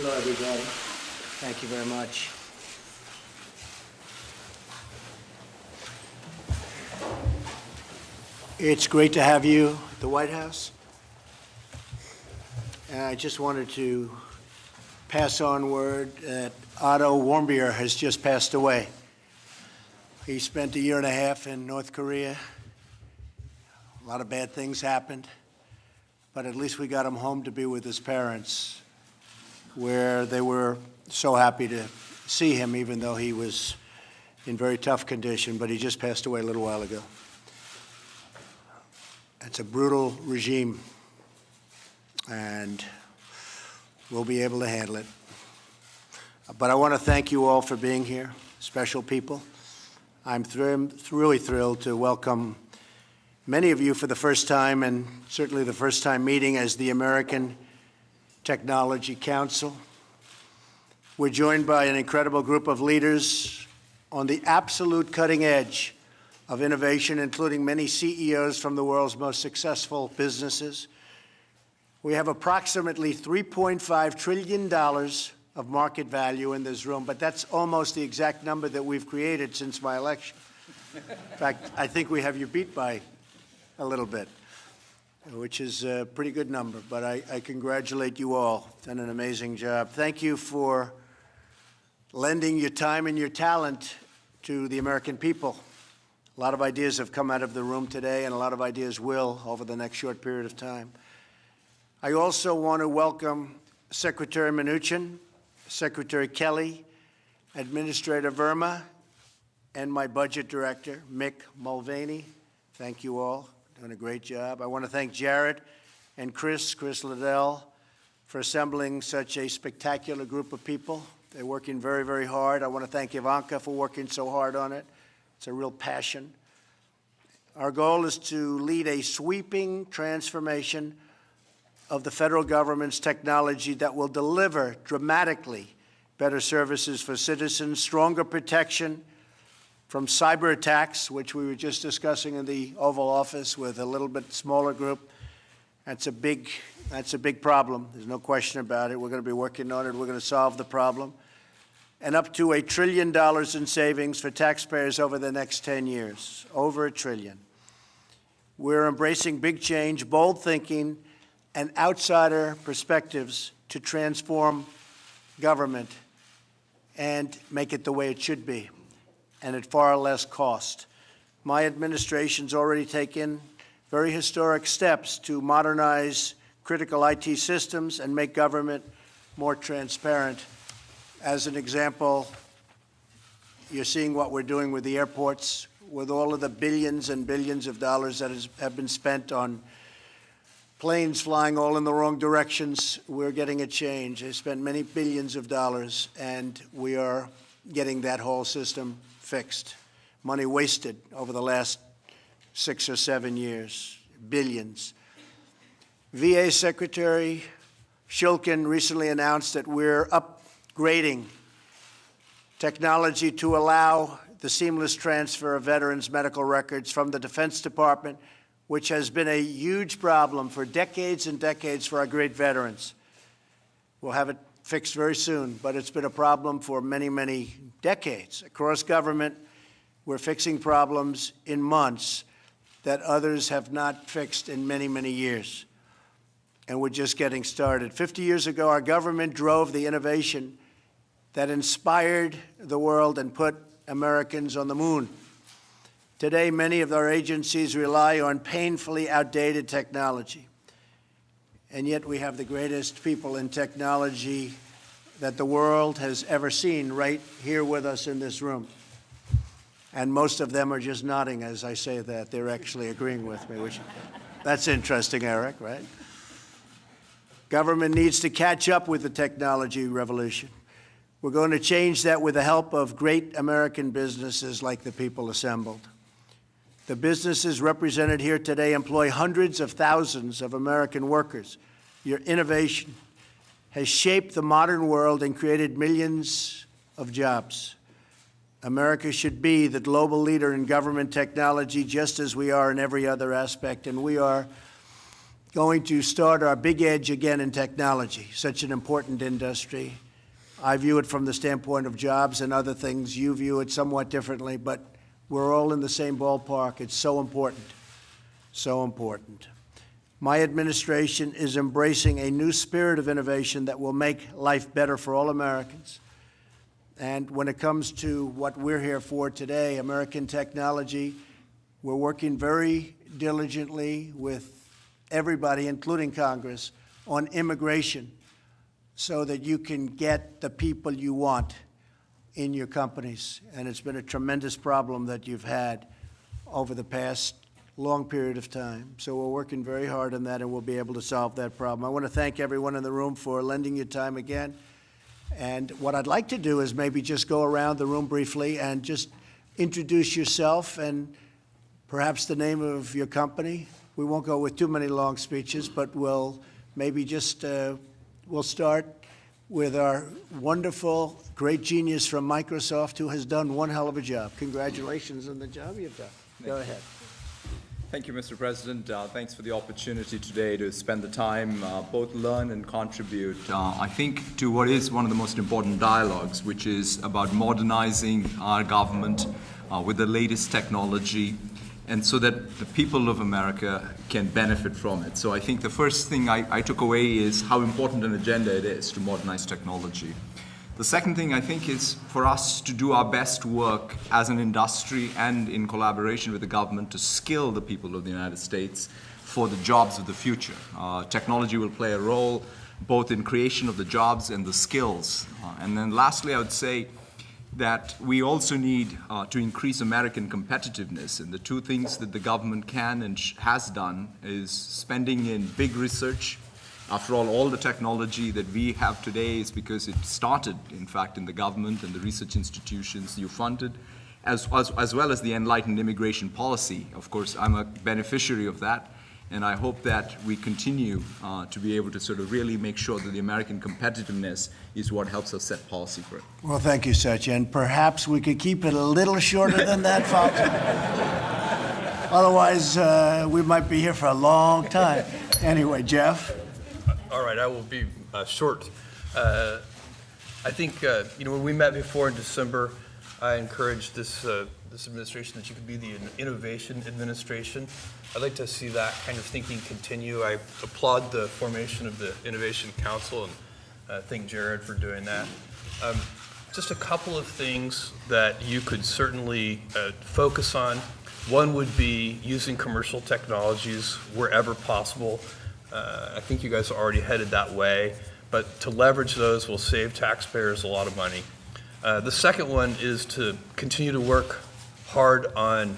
Hello, everybody. Thank you very much. It's great to have you at the White House. And I just wanted to pass on word that Otto Warmbier has just passed away. He spent a year and a half in North Korea. A lot of bad things happened, but at least we got him home to be with his parents, where they were so happy to see him, even though he was in very tough condition, but he just passed away a little while ago. It's a brutal regime, and we'll be able to handle it. But I want to thank you all for being here, special people. I'm really thrilled to welcome many of you for the first time, and certainly the first time meeting as the American Technology Council. We're joined by an incredible group of leaders on the absolute cutting edge of innovation, including many CEOs from the world's most successful businesses. We have approximately $3.5 trillion of market value in this room, but that's almost the exact number that we've created since my election. In fact, I think we have you beat by a little bit, which is a pretty good number, but I congratulate you all. Done an amazing job. Thank you for lending your time and your talent to the American people. A lot of ideas have come out of the room today, and a lot of ideas will over the next short period of time. I also want to welcome Secretary Mnuchin, Secretary Kelly, Administrator Verma, and my budget director, Mick Mulvaney. Thank you all. Doing a great job. I want to thank Jared and Chris Liddell, for assembling such a spectacular group of people. They're working very, very hard. I want to thank Ivanka for working so hard on it. It's a real passion. Our goal is to lead a sweeping transformation of the federal government's technology that will deliver dramatically better services for citizens, stronger protection from cyber attacks, which we were just discussing in the Oval Office with a little bit smaller group. That's a big problem. There's no question about it. We're going to be working on it. We're going to solve the problem. And up to $1 trillion in savings for taxpayers over the next 10 years, over $1 trillion. We're embracing big change, bold thinking, and outsider perspectives to transform government and make it the way it should be, and at far less cost. My administration's already taken very historic steps to modernize critical IT systems and make government more transparent. As an example, you're seeing what we're doing with the airports, with all of the billions and billions of dollars that have been spent on planes flying all in the wrong directions. We're getting a change. They spent many billions of dollars, and we are getting that whole system fixed. Money wasted over the last 6 or 7 years, billions. VA Secretary Shulkin recently announced that we're upgrading technology to allow the seamless transfer of veterans' medical records from the Defense Department, which has been a huge problem for decades and decades for our great veterans. We'll have it fixed very soon, but it's been a problem for many, many decades. Across government, we're fixing problems in months that others have not fixed in many, many years. And we're just getting started. 50 years ago, our government drove the innovation that inspired the world and put Americans on the moon. Today, many of our agencies rely on painfully outdated technology. And yet we have the greatest people in technology that the world has ever seen right here with us in this room. And most of them are just nodding as I say that. They're actually agreeing with me, which that's interesting, Eric, right? Government needs to catch up with the technology revolution. We're going to change that with the help of great American businesses like the people assembled. The businesses represented here today employ hundreds of thousands of American workers. Your innovation has shaped the modern world and created millions of jobs. America should be the global leader in government technology just as we are in every other aspect, and we are going to start our big edge again in technology, such an important industry. I view it from the standpoint of jobs and other things. You view it somewhat differently, but we're all in the same ballpark. It's so important, so important. My administration is embracing a new spirit of innovation that will make life better for all Americans. And when it comes to what we're here for today, American technology, we're working very diligently with everybody, including Congress, on immigration so that you can get the people you want in your companies. And it's been a tremendous problem that you've had over the past long period of time. So we're working very hard on that, and we'll be able to solve that problem. I want to thank everyone in the room for lending your time again. And what I'd like to do is maybe just go around the room briefly and just introduce yourself and perhaps the name of your company. We won't go with too many long speeches, but we'll maybe just, we'll start with our wonderful, great genius from Microsoft who has done one hell of a job. Congratulations on the job you've done. Go ahead. Thank you, Mr. President. Thanks for the opportunity today to spend the time, both learn and contribute, I think, to what is one of the most important dialogues, which is about modernizing our government with the latest technology, and so that the people of America can benefit from it. So I think the first thing I took away is how important an agenda it is to modernize technology. The second thing, I think, is for us to do our best work as an industry and in collaboration with the government to skill the people of the United States for the jobs of the future. Technology will play a role both in creation of the jobs and the skills. And then lastly, I would say that we also need to increase American competitiveness. And the two things that the government can and has done is spending in big research. After all the technology that we have today is because it started, in fact, in the government and the research institutions you funded, as well as the enlightened immigration policy. Of course, I'm a beneficiary of that, and I hope that we continue to be able to sort of really make sure that the American competitiveness is what helps us set policy for it. Well, thank you, Satya, and perhaps we could keep it a little shorter than that, folks. Otherwise, we might be here for a long time. Anyway, Jeff. All right, I will be short. I think, when we met before in December, I encouraged this administration that you could be the innovation administration. I'd like to see that kind of thinking continue. I applaud the formation of the Innovation Council and thank Jared for doing that. Just a couple of things that you could certainly focus on. One would be using commercial technologies wherever possible. I think you guys are already headed that way, but to leverage those will save taxpayers a lot of money. The second one is to continue to work hard on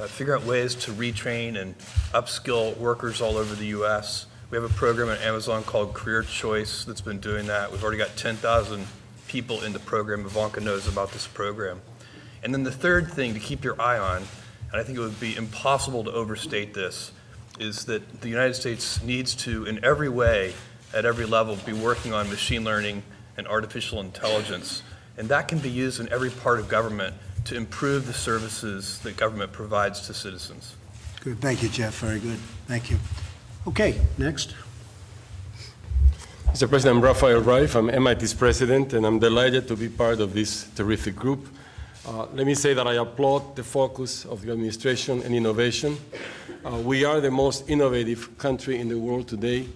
figuring out ways to retrain and upskill workers all over the U.S. We have a program at Amazon called Career Choice that's been doing that. We've already got 10,000 people in the program. Ivanka knows about this program. And then the third thing to keep your eye on, and I think it would be impossible to overstate this, is that the United States needs to, in every way, at every level, be working on machine learning and artificial intelligence. And that can be used in every part of government to improve the services that government provides to citizens. Good. Thank you, Jeff. Very good. Thank you. Okay, next. Mr. President, I'm Rafael Reif. I'm MIT's president, and I'm delighted to be part of this terrific group. Let me say that I applaud the focus of the administration and innovation. We are the most innovative country in the world today,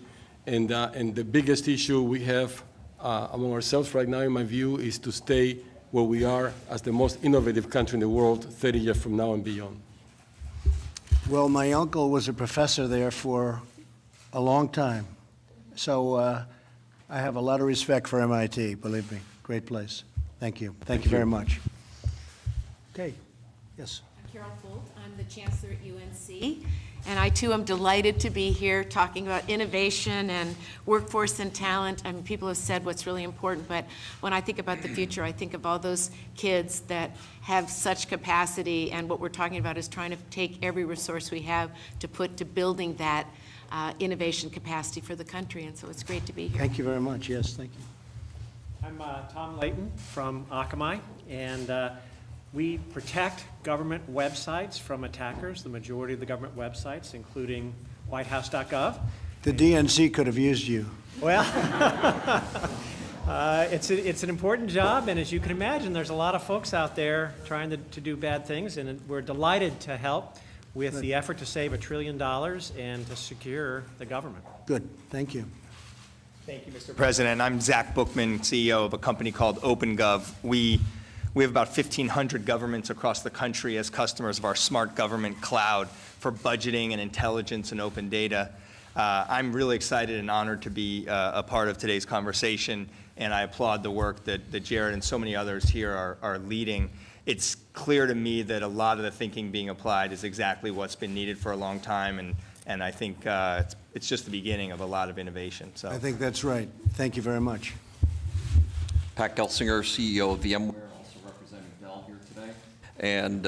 and the biggest issue we have among ourselves right now, in my view, is to stay where we are as the most innovative country in the world 30 years from now and beyond. Well, my uncle was a professor there for a long time, so I have a lot of respect for MIT, believe me. Great place. Thank you. Thank you very much. Okay, yes. I'm Carol Folt. I'm the chancellor at UNC, and I too am delighted to be here talking about innovation and workforce and talent. I mean, people have said what's really important, but when I think about the future, I think of all those kids that have such capacity, and what we're talking about is trying to take every resource we have to put to building that innovation capacity for the country, and so it's great to be here. Thank you very much. Yes, thank you. I'm Tom Layton from Akamai, and we protect government websites from attackers, the majority of the government websites, including whitehouse.gov. The DNC could have used you. Well, it's an important job, and as you can imagine, there's a lot of folks out there trying to do bad things, and we're delighted to help with the effort to save $1 trillion and to secure the government. Good, thank you. Thank you, Mr. President. I'm Zach Bookman, CEO of a company called OpenGov. We have about 1,500 governments across the country as customers of our smart government cloud for budgeting and intelligence and open data. I'm really excited and honored to be a part of today's conversation, and I applaud the work that Jared and so many others here are leading. It's clear to me that a lot of the thinking being applied is exactly what's been needed for a long time, and I think it's just the beginning of a lot of innovation. So I think that's right. Thank you very much. Pat Gelsinger, CEO of VMware, also representing Dell here today. And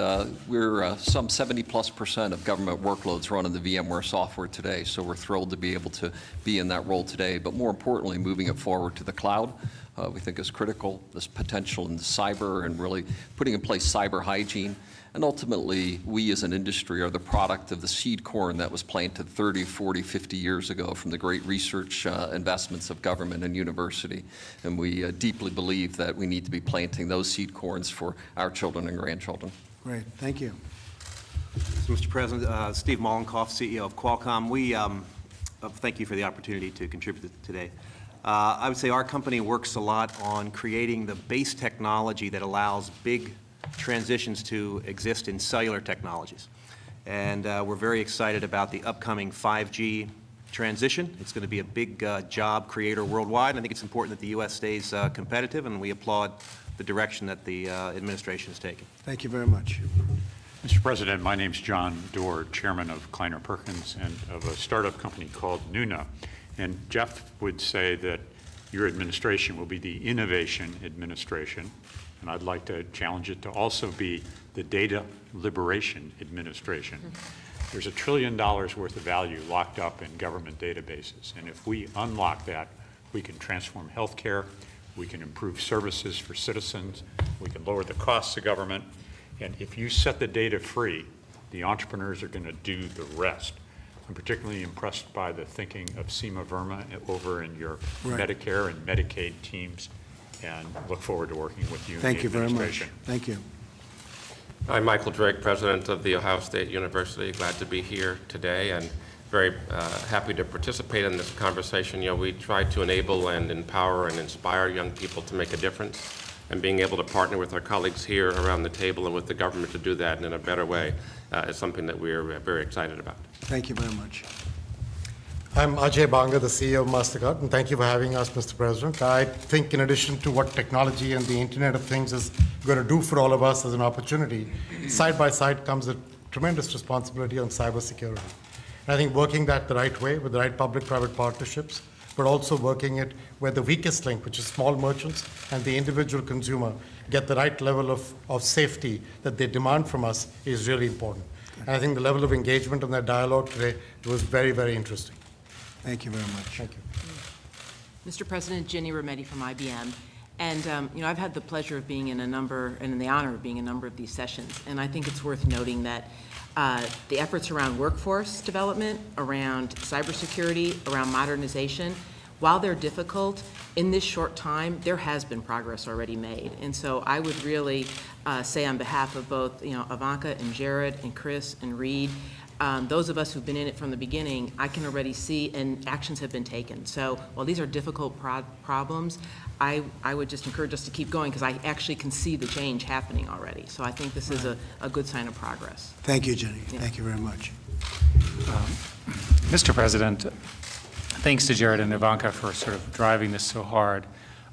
we're some 70+% of government workloads run in the VMware software today, so we're thrilled to be able to be in that role today. But more importantly, moving it forward to the cloud, we think is critical. This potential in cyber and really putting in place cyber hygiene. And ultimately, we as an industry are the product of the seed corn that was planted 30, 40, 50 years ago from the great research investments of government and university. And we deeply believe that we need to be planting those seed corns for our children and grandchildren. Great, thank you. So, Mr. President, Steve Mollenkopf, CEO of Qualcomm. We thank you for the opportunity to contribute today. I would say our company works a lot on creating the base technology that allows big transitions to exist in cellular technologies. And we're very excited about the upcoming 5G transition. It's going to be a big job creator worldwide. And I think it's important that the U.S. stays competitive, and we applaud the direction that the administration is taking. Thank you very much. Mr. President, my name's John Doerr, chairman of Kleiner Perkins and of a startup company called Nuna. And Jeff would say that your administration will be the innovation administration. And I'd like to challenge it to also be the data liberation administration. There's $1 trillion worth of value locked up in government databases. And if we unlock that, we can transform healthcare, we can improve services for citizens, we can lower the costs of government. And if you set the data free, the entrepreneurs are going to do the rest. I'm particularly impressed by the thinking of Seema Verma over in your Medicare and Medicaid teams, and look forward to working with you. Thank you very much. Thank you. I'm Michael Drake, president of The Ohio State University. Glad to be here today and very happy to participate in this conversation. You know, we try to enable and empower and inspire young people to make a difference, and being able to partner with our colleagues here around the table and with the government to do that in a better way is something that we're very excited about. Thank you very much. I'm Ajay Banga, the CEO of MasterCard, and thank you for having us, Mr. President. I think in addition to what technology and the Internet of Things is going to do for all of us as an opportunity, side by side comes a tremendous responsibility on cybersecurity. And I think working that the right way with the right public-private partnerships, but also working it where the weakest link, which is small merchants and the individual consumer, get the right level of safety that they demand from us is really important. And I think the level of engagement in that dialogue today was very, very interesting. Thank you very much. Thank you. Mr. President, Ginny Rometty from IBM. And, you know, I've had the pleasure of being in a number, and the honor of being in a number of these sessions. And I think it's worth noting that the efforts around workforce development, around cybersecurity, around modernization, while they're difficult, in this short time, there has been progress already made. And so I would really say on behalf of both, you know, Ivanka and Jared and Chris and Reed, those of us who've been in it from the beginning, I can already see, and actions have been taken. So while these are difficult problems, I would just encourage us to keep going, because I actually can see the change happening already. So I think this is a good sign of progress. Thank you, Jenny. Yeah. Thank you very much. Mr. President, thanks to Jared and Ivanka for sort of driving this so hard.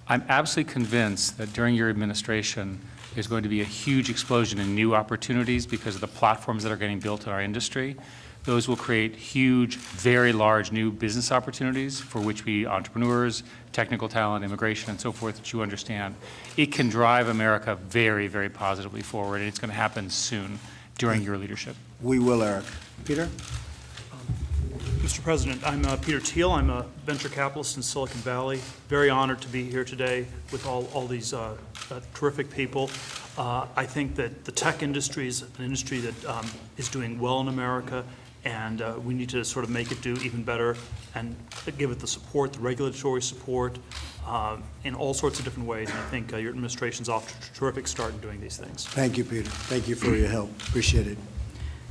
I'm absolutely convinced that during your administration, there's going to be a huge explosion in new opportunities because of the platforms that are getting built in our industry. Those will create huge, very large new business opportunities for which we entrepreneurs, technical talent, immigration, and so forth that you understand. It can drive America very, very positively forward, and it's going to happen soon during your leadership. We will, Eric. Peter? Mr. President, I'm Peter Thiel. I'm a venture capitalist in Silicon Valley. Very honored to be here today with all these terrific people. I think that the tech industry is an industry that is doing well in America, and we need to sort of make it do even better and give it the support, the regulatory support, in all sorts of different ways. And I think your administration's off to a terrific start in doing these things. Thank you, Peter. Thank you for your help. Appreciate it.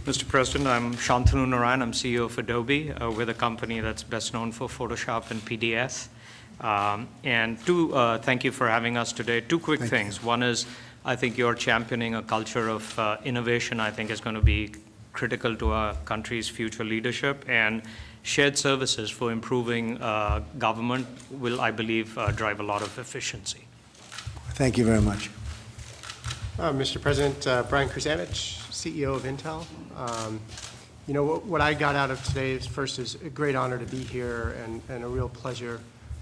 Mr. President, I'm Shantanu Narayan. I'm CEO of Adobe. We're the company that's best known for Photoshop and PDS. Thank you for having us today. Two quick things. One is, I think you're championing a culture of innovation. I think is going to be critical to our country's future leadership, and shared services for improving government will, I believe, drive a lot of efficiency. Thank you very much. Mr. President, Brian Krzanich, CEO of Intel. You know, what I got out of today is, first, is a great honor to be here and a real pleasure,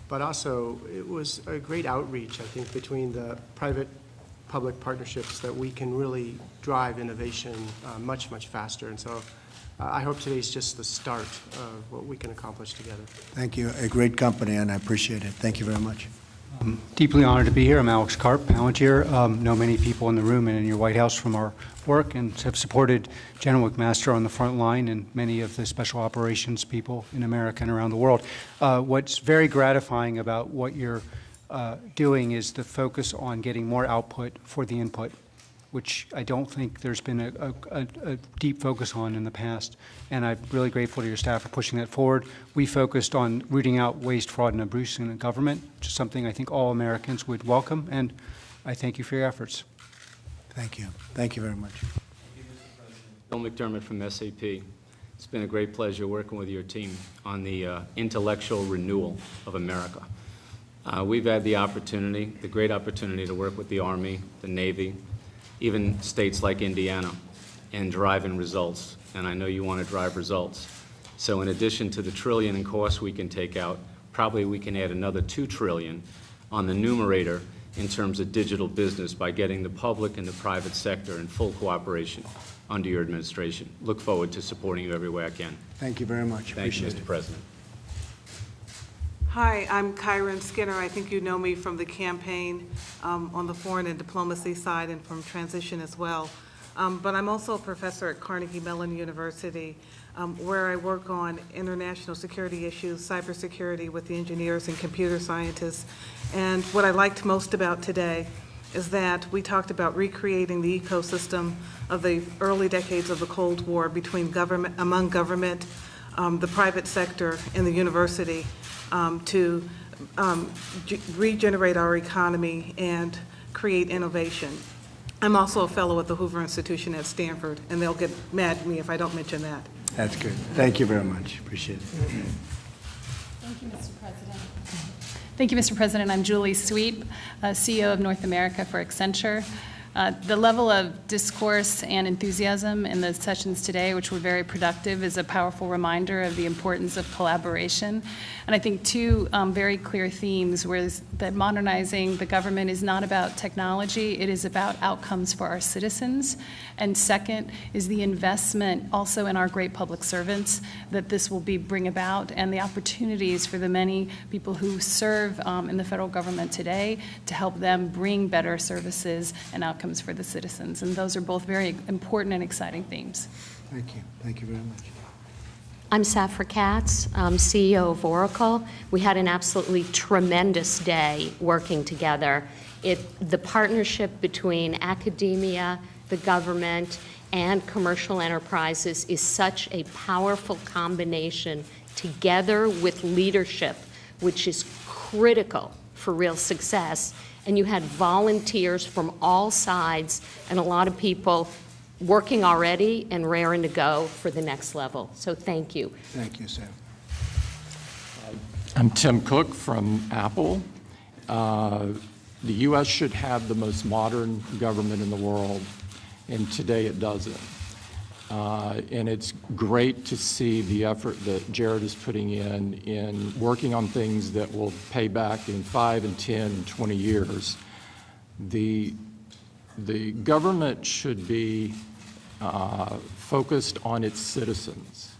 but also it was a great outreach, I think, between the private-public partnerships that we can really drive innovation much, much faster. And so I hope today's just the start of what we can accomplish together. Thank you. A great company, and I appreciate it. Thank you very much. Deeply honored to be here. I'm Alex Karp, Palantir. Know many people in the room and in your White House from our work, and have supported General McMaster on the front line and many of the special operations people in America and around the world. What's very gratifying about what you're doing is the focus on getting more output for the input, which I don't think there's been a deep focus on in the past. And I'm really grateful to your staff for pushing that forward. We focused on rooting out waste, fraud, and abuse in the government, which is something I think all Americans would welcome, and I thank you for your efforts. Thank you. Thank you very much. Bill McDermott from SAP. It's been a great pleasure working with your team on the intellectual renewal of America. We've had the opportunity, the great opportunity, to work with the Army, the Navy, even states like Indiana, and driving results. And I know you want to drive results. So in addition to the $1 trillion in costs we can take out, probably we can add another $2 trillion on the numerator in terms of digital business by getting the public and the private sector in full cooperation under your administration. Look forward to supporting you every way I can. Thank you very much. Thank you, Mr. President. Hi, I'm Kyron Skinner. I think you know me from the campaign on the foreign and diplomacy side and from transition as well. But I'm also a professor at Carnegie Mellon University, where I work on international security issues, cybersecurity with the engineers and computer scientists. And what I liked most about today is that we talked about recreating the ecosystem of the early decades of the Cold War between government, among government, the private sector, and the university, to regenerate our economy and create innovation. I'm also a fellow at the Hoover Institution at Stanford, and they'll get mad at me if I don't mention that. That's good. Thank you very much. Appreciate it. Thank you, Mr. President. Thank you, Mr. President. I'm Julie Sweep, CEO of North America for Accenture. The level of discourse and enthusiasm in the sessions today, which were very productive, is a powerful reminder of the importance of collaboration. And I think two very clear themes were that modernizing the government is not about technology, it is about outcomes for our citizens. And second is the investment also in our great public servants that this will bring about, and the opportunities for the many people who serve in the federal government today to help them bring better services and outcomes for the citizens. And those are both very important and exciting themes. Thank you. Thank you very much. I'm Safra Katz, CEO of Oracle. We had an absolutely tremendous day working together. The partnership between academia, the government, and commercial enterprises is such a powerful combination together with leadership, which is critical for real success. And you had volunteers from all sides and a lot of people working already and raring to go for the next level. So thank you. Thank you, Sam. I'm Tim Cook from Apple. The U.S. should have the most modern government in the world, and today it doesn't. And it's great to see the effort that Jared is putting in working on things that will pay back in 5 and 10 and 20 years. The government should be focused on its citizens,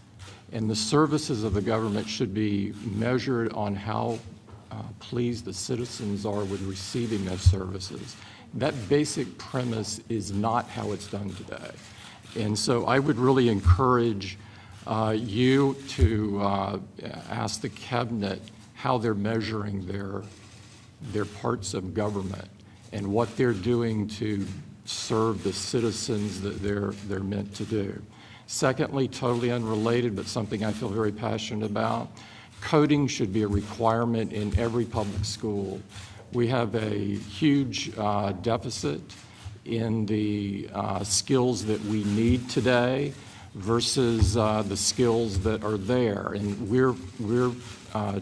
and the services of the government should be measured on how pleased the citizens are with receiving those services. That basic premise is not how it's done today. And so I would really encourage you to ask the cabinet how they're measuring their parts of government and what they're doing to serve the citizens that they're meant to do. Secondly, totally unrelated, but something I feel very passionate about, coding should be a requirement in every public school. We have a huge deficit in the skills that we need today versus the skills that are there. And we're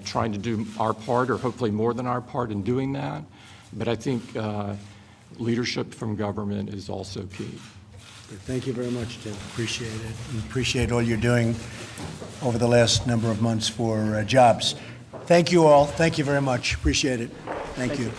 trying to do our part, or hopefully more than our part in doing that. But I think leadership from government is also key. Thank you very much, Tim. Appreciate it. And appreciate all you're doing over the last number of months for jobs. Thank you all. Thank you very much. Appreciate it. Thank you.